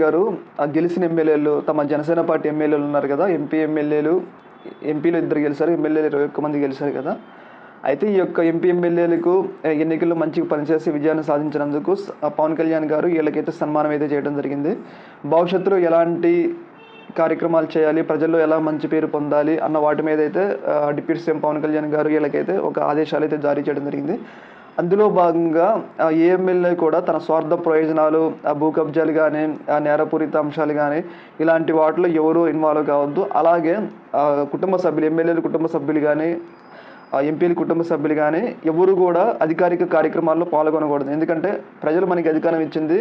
గారు గెలిచిన ఎమ్మెల్యేలు తమ జనసేన పార్టీ ఎమ్మెల్యేలు ఉన్నారు కదా! ఎంపీలు ఇద్దరు గెలిసారు. ఎమ్మెల్యేలు 21 మంది గెలిసారు కదా! అయితే ఈ యొక్క ఎంపీ ఎమ్మెల్యేలకు ఎన్నికల్లో మంచిగా పనిచేసి విజయాన్ని సాధించినందుకు పవన్ కళ్యాణ్ గారు వీళ్ళకైతే సన్మానం అయితే చేయడం జరిగింది. భవిష్యత్తులో ఎలాంటి కార్యక్రమాలు చేయాలి, ప్రజల్లో ఎలా మంచి పేరు పొందాలి అన్న వాటి మీద అయితే డిప్యూటీ సీఎం పవన్ కళ్యాణ్ గారు వీళ్ళకైతే ఒక ఆదేశాలైతే జారీ చేయడం జరిగింది. అందులో భాగంగా ఏ ఎమ్మెల్యే కూడా తన స్వార్థ ప్రయోజనాలు, భూ కబ్జాలు గానీ, నేరపూరిత అంశాలు గానీ, ఇలాంటి వాటిలో ఎవరు ఇన్వాల్వ్ కావద్దు. అలాగే కుటుంబ సభ్యులు, ఎమ్మెల్యేల కుటుంబ సభ్యులు గానీ, ఎంపీల కుటుంబ సభ్యులు గానీ ఎవరు కూడా అధికారిక కార్యక్రమాల్లో పాల్గొనకూడదు. ఎందుకంటే ప్రజలు మనకి అధికారం ఇచ్చింది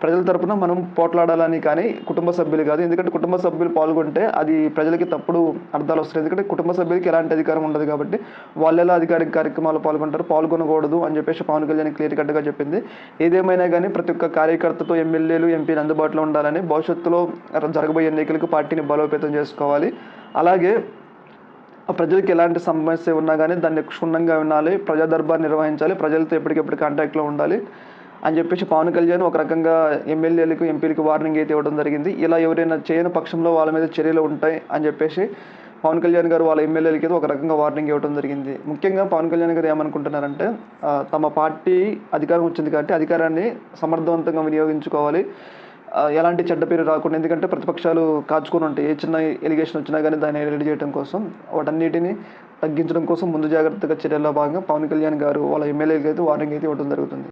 ప్రజల తరపున మనం పోట్లాడాలని కానీ కుటుంబ సభ్యులు కాదు. ఎందుకంటే కుటుంబ సభ్యులు పాల్గొంటే అది ప్రజలకి తప్పుడు అర్థాలు వస్తాయి. ఎందుకంటే కుటుంబ సభ్యులకి ఎలాంటి అధికారం ఉండదు కాబట్టి వాళ్ళు ఎలా అధికారిక కార్యక్రమాల్లో పాల్గొంటారు, పాల్గొనకూడదు అని చెప్పేసి పవన్ కళ్యాణ్ క్లియర్ కట్గా చెప్పింది. ఏదేమైనా కానీ ప్రతి ఒక్క కార్యకర్తతో ఎమ్మెల్యేలు, ఎంపీలు అందుబాటులో ఉండాలని, భవిష్యత్తులో జరగబోయే ఎన్నికలకు పార్టీని బలోపేతం చేసుకోవాలి. అలాగే ప్రజలకు ఎలాంటి సమస్య ఉన్నా కానీ దాన్ని క్షుణ్ణంగా వినాలి, ప్రజా దర్బార్ నిర్వహించాలి, ప్రజలతో ఎప్పటికెప్పుడు కాంటాక్ట్లో ఉండాలి అని చెప్పేసి పవన్ కళ్యాణ్ ఒక రకంగా ఎమ్మెల్యేలకు, ఎంపీలకు వార్నింగ్ అయితే ఇవ్వడం జరిగింది. ఇలా ఎవరైనా చేయని పక్షంలో వాళ్ళ మీద చర్యలు ఉంటాయి అని చెప్పేసి పవన్ కళ్యాణ్ గారు వాళ్ళ ఎమ్మెల్యేలకి అయితే ఒక రకంగా వార్నింగ్ ఇవ్వడం జరిగింది. ముఖ్యంగా పవన్ కళ్యాణ్ గారు ఏమనుకుంటున్నారంటే తమ పార్టీ అధికారం వచ్చింది కాబట్టి అధికారాన్ని సమర్థవంతంగా వినియోగించుకోవాలి, ఎలాంటి చెడ్డ పేరు రాకుండా. ఎందుకంటే ప్రతిపక్షాలు కాచుకొని ఉంటాయి. ఏ చిన్న ఎలిగేషన్ వచ్చినా కానీ దాన్ని రెడీ చేయడం కోసం, వాటన్నిటిని తగ్గించడం కోసం ముందు జాగ్రత్తగా చర్యల్లో భాగంగా పవన్ కళ్యాణ్ గారు వాళ్ళ ఎమ్మెల్యేలకి అయితే వార్నింగ్ అయితే ఇవ్వడం జరుగుతుంది.